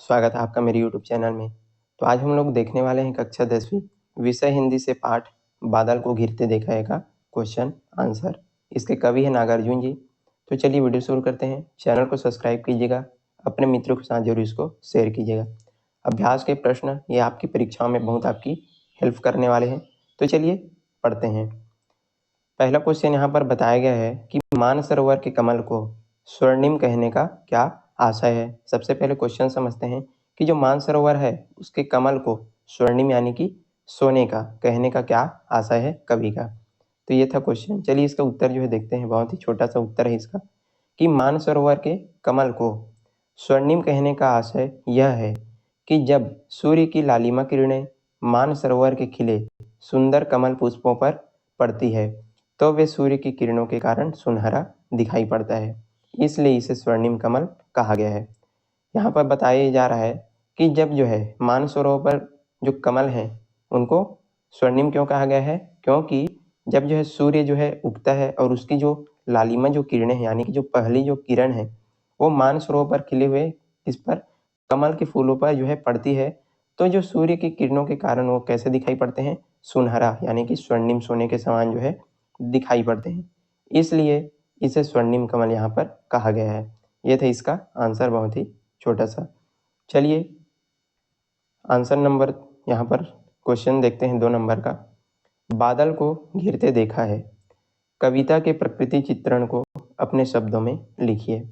स्वागत है आपका मेरे यूट्यूब चैनल में। तो आज हम लोग देखने वाले हैं कक्षा 10वीं विषय हिंदी से पाठ बादल को घिरते देखा है का क्वेश्चन आंसर। इसके कवि है नागार्जुन जी। तो चलिए वीडियो शुरू करते हैं। चैनल को सब्सक्राइब कीजिएगा, अपने मित्रों के साथ जरूर इसको शेयर कीजिएगा। अभ्यास के प्रश्न ये आपकी परीक्षाओं में बहुत आपकी हेल्प करने वाले हैं। तो चलिए पढ़ते हैं। पहला क्वेश्चन यहाँ पर बताया गया है कि मानसरोवर के कमल को स्वर्णिम कहने का क्या आशय है। सबसे पहले क्वेश्चन समझते हैं कि जो मानसरोवर है उसके कमल को स्वर्णिम यानी कि सोने का कहने का क्या आशय है कवि का। तो ये था क्वेश्चन। चलिए इसका उत्तर जो है देखते हैं। बहुत ही छोटा सा उत्तर है इसका कि मानसरोवर के कमल को स्वर्णिम कहने का आशय यह है कि जब सूर्य की लालिमा किरणें मानसरोवर के खिले सुंदर कमल पुष्पों पर पड़ती है तो वे सूर्य की किरणों के कारण सुनहरा दिखाई पड़ता है, इसलिए इसे स्वर्णिम कमल कहा गया है। यहाँ पर बताया जा रहा है कि जब जो है मानसरोवर पर जो कमल हैं उनको स्वर्णिम क्यों कहा गया है, क्योंकि जब जो है सूर्य जो है उगता है और उसकी जो लालिमा जो किरणें हैं यानी कि जो पहली जो किरण है वो मानसरोवर पर खिले हुए इस पर कमल के फूलों पर जो है पड़ती है, तो जो सूर्य की किरणों के कारण वो कैसे दिखाई पड़ते हैं, सुनहरा यानी कि स्वर्णिम सोने के समान जो है दिखाई पड़ते हैं, इसलिए इसे स्वर्णिम कमल यहाँ पर कहा गया है। ये था इसका आंसर, बहुत ही छोटा सा। चलिए आंसर नंबर यहाँ पर क्वेश्चन देखते हैं 2 नंबर का। बादल को घिरते देखा है, कविता के प्रकृति चित्रण को अपने शब्दों में लिखिए।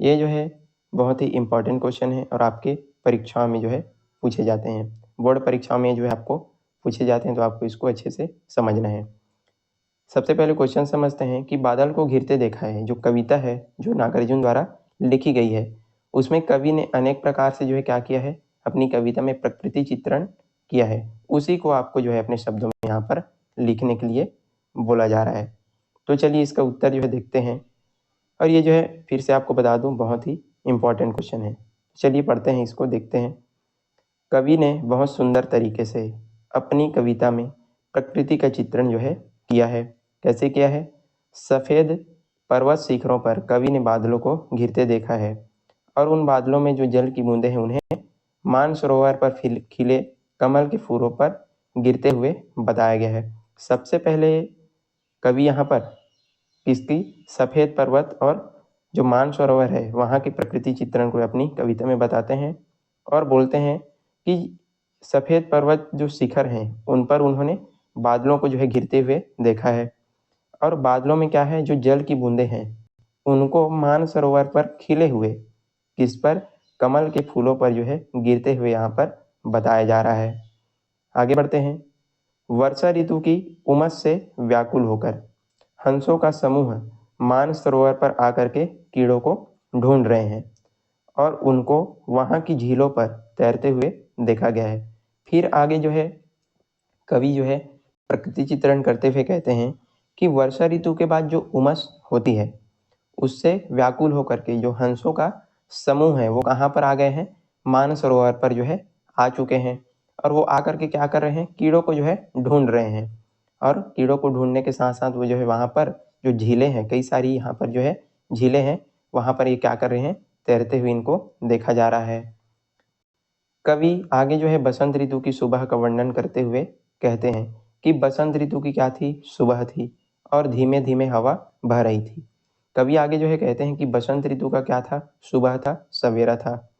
ये जो है बहुत ही इम्पोर्टेंट क्वेश्चन है और आपके परीक्षाओं में जो है पूछे जाते हैं। बोर्ड परीक्षाओं में जो है आपको पूछे जाते हैं, तो आपको इसको अच्छे से समझना है। सबसे पहले क्वेश्चन समझते हैं कि बादल को घिरते देखा है जो कविता है जो नागार्जुन द्वारा लिखी गई है, उसमें कवि ने अनेक प्रकार से जो है क्या किया है, अपनी कविता में प्रकृति चित्रण किया है। उसी को आपको जो है अपने शब्दों में यहाँ पर लिखने के लिए बोला जा रहा है। तो चलिए इसका उत्तर जो है देखते हैं। और ये जो है फिर से आपको बता दूं बहुत ही इम्पोर्टेंट क्वेश्चन है। चलिए पढ़ते हैं, इसको देखते हैं। कवि ने बहुत सुंदर तरीके से अपनी कविता में प्रकृति का चित्रण जो है किया है। कैसे किया है? सफ़ेद पर्वत शिखरों पर कवि ने बादलों को घिरते देखा है और उन बादलों में जो जल की बूंदें हैं उन्हें मानसरोवर पर खिले कमल के फूलों पर गिरते हुए बताया गया है। सबसे पहले कवि यहाँ पर किसकी, सफ़ेद पर्वत और जो मानसरोवर है वहाँ की प्रकृति चित्रण को अपनी कविता में बताते हैं और बोलते हैं कि सफ़ेद पर्वत जो शिखर हैं उन पर उन्होंने बादलों को जो है गिरते हुए देखा है और बादलों में क्या है, जो जल की बूंदें हैं उनको मानसरोवर पर खिले हुए किस पर, कमल के फूलों पर जो है गिरते हुए यहाँ पर बताया जा रहा है। आगे बढ़ते हैं। वर्षा ऋतु की उमस से व्याकुल होकर हंसों का समूह मानसरोवर पर आकर के कीड़ों को ढूंढ रहे हैं और उनको वहाँ की झीलों पर तैरते हुए देखा गया है। फिर आगे जो है कवि जो है प्रकृति चित्रण करते हुए कहते हैं कि वर्षा ऋतु के बाद जो उमस होती है उससे व्याकुल होकर के जो हंसों का समूह है वो कहाँ पर आ गए हैं, मानसरोवर पर जो है आ चुके हैं और वो आकर के क्या कर रहे हैं, कीड़ों को जो है ढूंढ रहे हैं। और कीड़ों को ढूंढने के साथ साथ वो जो है वहाँ पर जो झीलें हैं, कई सारी यहाँ पर जो है झीलें हैं, वहाँ पर ये क्या कर रहे हैं, तैरते हुए इनको देखा जा रहा है। कवि आगे जो है बसंत ऋतु की सुबह का वर्णन करते हुए कहते हैं कि बसंत ऋतु की क्या थी, सुबह थी और धीमे धीमे हवा बह रही थी। कवि आगे जो है कहते हैं कि बसंत ऋतु का क्या था, सुबह था, सवेरा था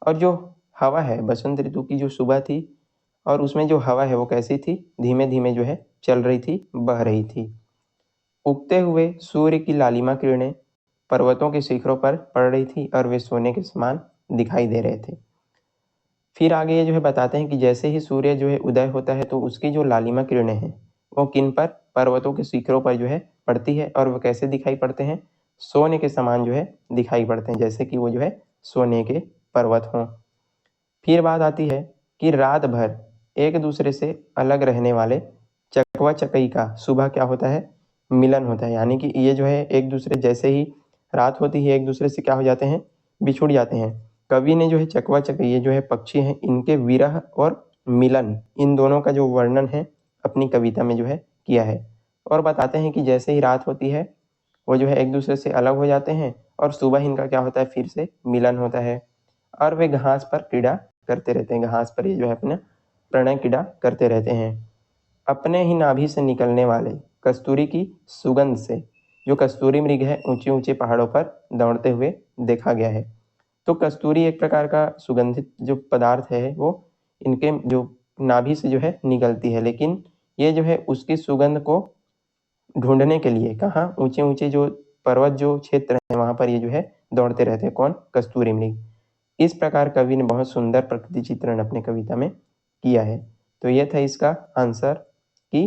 और जो हवा है बसंत ऋतु की जो सुबह थी और उसमें जो हवा है वो कैसी थी, धीमे धीमे जो है चल रही थी, बह रही थी। उगते हुए सूर्य की लालिमा किरणें पर्वतों के शिखरों पर पड़ रही थी और वे सोने के समान दिखाई दे रहे थे। फिर आगे ये जो है बताते हैं कि जैसे ही सूर्य जो है उदय होता है तो उसकी जो लालिमा किरणें हैं वो किन पर, पर्वतों के शिखरों पर जो है पड़ती है और वो कैसे दिखाई पड़ते हैं, सोने के समान जो है दिखाई पड़ते हैं, जैसे कि वो जो है सोने के पर्वत हों। फिर बात आती है कि रात भर एक दूसरे से अलग रहने वाले चकवा चकई का सुबह क्या होता है, मिलन होता है। यानी कि ये जो है एक दूसरे, जैसे ही रात होती है एक दूसरे से क्या हो जाते हैं, बिछुड़ जाते हैं। कवि ने जो है चकवा चकई, ये जो है पक्षी हैं, इनके विरह और मिलन, इन दोनों का जो वर्णन है अपनी कविता में जो है किया है और बताते हैं कि जैसे ही रात होती है वो जो है एक दूसरे से अलग हो जाते हैं और सुबह इनका क्या होता है, फिर से मिलन होता है। और वे घास पर क्रीड़ा करते रहते हैं। घास पर ये जो है अपना प्रणय क्रीड़ा करते रहते हैं। अपने ही नाभि से निकलने वाले कस्तूरी की सुगंध से जो कस्तूरी मृग है ऊंचे ऊंचे पहाड़ों पर दौड़ते हुए देखा गया है। तो कस्तूरी एक प्रकार का सुगंधित जो पदार्थ है वो इनके जो नाभि से जो है निकलती है, लेकिन ये जो है उसकी सुगंध को ढूंढने के लिए कहाँ ऊंचे ऊंचे जो पर्वत जो क्षेत्र है वहां पर ये जो है दौड़ते रहते हैं। कौन? कस्तूरी मृग। इस प्रकार कवि ने बहुत सुंदर प्रकृति चित्रण अपने कविता में किया है। तो ये था इसका आंसर कि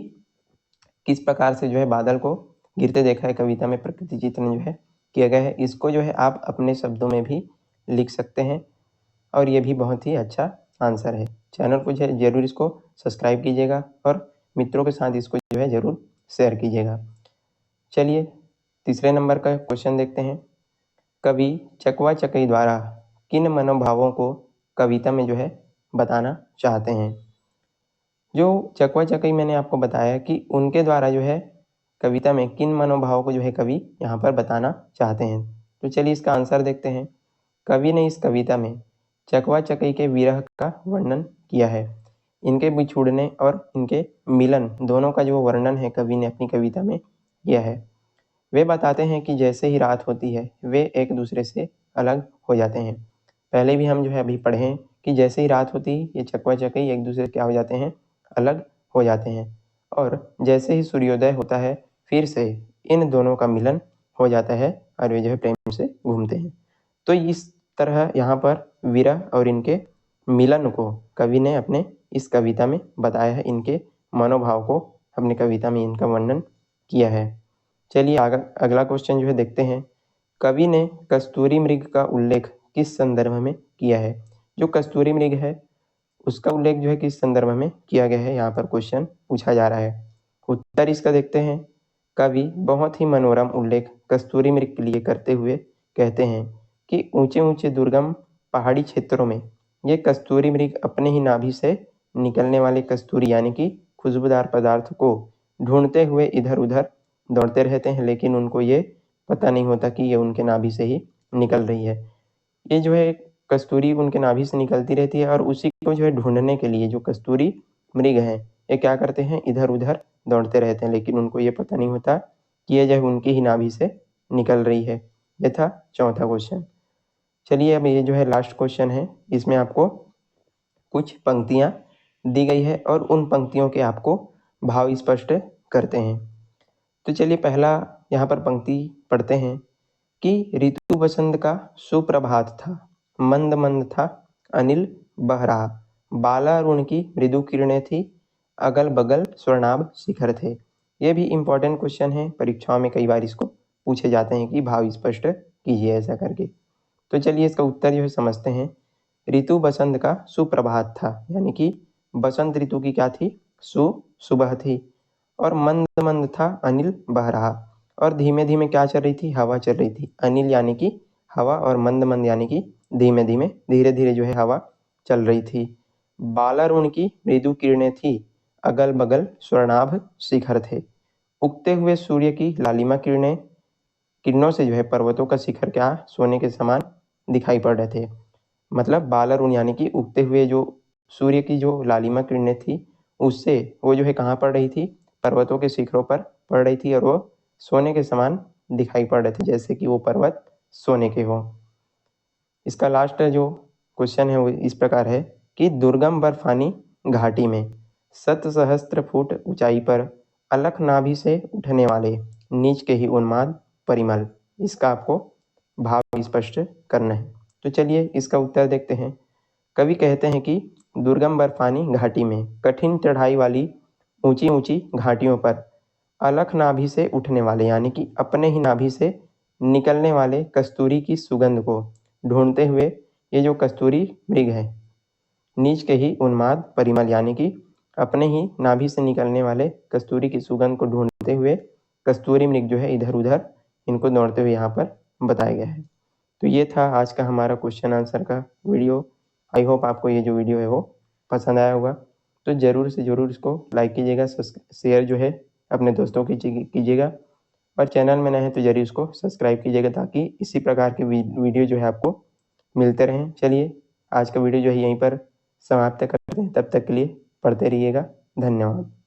किस प्रकार से जो है बादल को गिरते देखा है कविता में प्रकृति चित्रण जो है किया गया है। इसको जो है आप अपने शब्दों में भी लिख सकते हैं और ये भी बहुत ही अच्छा आंसर है। चैनल को जो है जरूर इसको सब्सक्राइब कीजिएगा और मित्रों के साथ इसको जो है जरूर शेयर कीजिएगा। चलिए तीसरे नंबर का क्वेश्चन देखते हैं। कवि चकवा चकई द्वारा किन मनोभावों को कविता में जो है बताना चाहते हैं। जो चकवा चकई मैंने आपको बताया कि उनके द्वारा जो है कविता में किन मनोभावों को जो है कवि यहाँ पर बताना चाहते हैं। तो चलिए इसका आंसर देखते हैं। कवि ने इस कविता में चकवा चकई के विरह का वर्णन किया है। इनके बिछुड़ने और इनके मिलन दोनों का जो वर्णन है कवि ने अपनी कविता में किया है। वे बताते हैं कि जैसे ही रात होती है वे एक दूसरे से अलग हो जाते हैं। पहले भी हम जो है अभी पढ़े हैं कि जैसे ही रात होती ये चकवा चकई एक दूसरे से क्या हो जाते हैं, अलग हो जाते हैं। और जैसे ही सूर्योदय होता है फिर से इन दोनों का मिलन हो जाता है और वे जो है प्रेम से घूमते हैं। तो इस तरह यहाँ पर विरह और इनके मिलन को कवि ने अपने इस कविता में बताया है। इनके मनोभाव को अपनी कविता में इनका वर्णन किया है। चलिए अगला क्वेश्चन जो है देखते हैं। कवि ने कस्तूरी मृग का उल्लेख किस संदर्भ में किया है। जो कस्तूरी मृग है उसका उल्लेख जो है किस संदर्भ में किया गया है, यहाँ पर क्वेश्चन पूछा जा रहा है। उत्तर इसका देखते हैं। कवि बहुत ही मनोरम उल्लेख कस्तूरी मृग के लिए करते हुए कहते हैं कि ऊंचे ऊंचे दुर्गम पहाड़ी क्षेत्रों में ये कस्तूरी मृग अपने ही नाभि से निकलने वाले कस्तूरी यानी कि खुशबूदार पदार्थ को ढूंढते हुए इधर उधर दौड़ते रहते हैं, लेकिन उनको ये पता नहीं होता कि ये उनके नाभि से ही निकल रही है। ये जो है कस्तूरी उनके नाभि से निकलती रहती है और उसी को जो है ढूंढने के लिए जो कस्तूरी मृग हैं ये क्या करते हैं, इधर उधर दौड़ते रहते हैं, लेकिन उनको ये पता नहीं होता कि ये जो है उनकी ही नाभि से निकल रही है। ये था चौथा क्वेश्चन। चलिए अब ये जो है लास्ट क्वेश्चन है। इसमें आपको कुछ पंक्तियां दी गई है और उन पंक्तियों के आपको भाव स्पष्ट करते हैं। तो चलिए पहला यहाँ पर पंक्ति पढ़ते हैं कि ऋतु बसंत का सुप्रभात था, मंद मंद था अनिल बह रहा, बालारुण की मृदु किरणें थी, अगल बगल स्वर्णाभ शिखर थे। ये भी इम्पोर्टेंट क्वेश्चन है, परीक्षाओं में कई बार इसको पूछे जाते हैं कि भाव स्पष्ट कीजिए ऐसा करके। तो चलिए इसका उत्तर जो है समझते हैं। ऋतु बसंत का सुप्रभात था यानी कि बसंत ऋतु की क्या थी, सुबह थी। और मंद मंद था अनिल बह रहा, और धीमे धीमे क्या चल रही थी, हवा चल रही थी। अनिल यानी कि हवा और मंद मंद यानी कि धीमे धीमे धीरे धीरे जो है हवा चल रही थी। बालारुण की मृदु किरणें थी, अगल बगल स्वर्णाभ शिखर थे। उगते हुए सूर्य की लालिमा किरणों से जो है पर्वतों का शिखर क्या सोने के समान दिखाई पड़ रहे थे। मतलब बालारुण यानी कि उगते हुए जो सूर्य की जो लालिमा किरणें थी उससे वो जो है कहाँ पड़ रही थी, पर्वतों के शिखरों पर पड़ रही थी और वो सोने के समान दिखाई पड़ रहे थे, जैसे कि वो पर्वत सोने के हो। इसका लास्ट जो क्वेश्चन है वो इस प्रकार है कि दुर्गम बर्फानी घाटी में 7 सहस्त्र फुट ऊंचाई पर अलख नाभि से उठने वाले नीच के ही उन्माद परिमल। इसका आपको भाव स्पष्ट करना है। तो चलिए इसका उत्तर देखते हैं। कवि कहते हैं कि दुर्गम बर्फानी घाटी में कठिन चढ़ाई वाली ऊंची ऊंची घाटियों पर अलख नाभि से उठने वाले यानी कि अपने ही नाभि से निकलने वाले कस्तूरी की सुगंध को ढूंढते हुए ये जो कस्तूरी मृग है नीच के ही उन्माद परिमल यानी कि अपने ही नाभि से निकलने वाले कस्तूरी की सुगंध को ढूंढते हुए कस्तूरी मृग जो है इधर उधर इनको दौड़ते हुए यहाँ पर बताया गया है। तो ये था आज का हमारा क्वेश्चन आंसर का वीडियो। आई होप आपको ये जो वीडियो है वो पसंद आया होगा। तो ज़रूर से ज़रूर इसको लाइक कीजिएगा, शेयर जो है अपने दोस्तों की कीजिएगा, और चैनल में नए हैं तो जरूर इसको सब्सक्राइब कीजिएगा ताकि इसी प्रकार के वीडियो जो है आपको मिलते रहें। चलिए आज का वीडियो जो है यहीं पर समाप्त करते हैं, तब तक के लिए पढ़ते रहिएगा। धन्यवाद।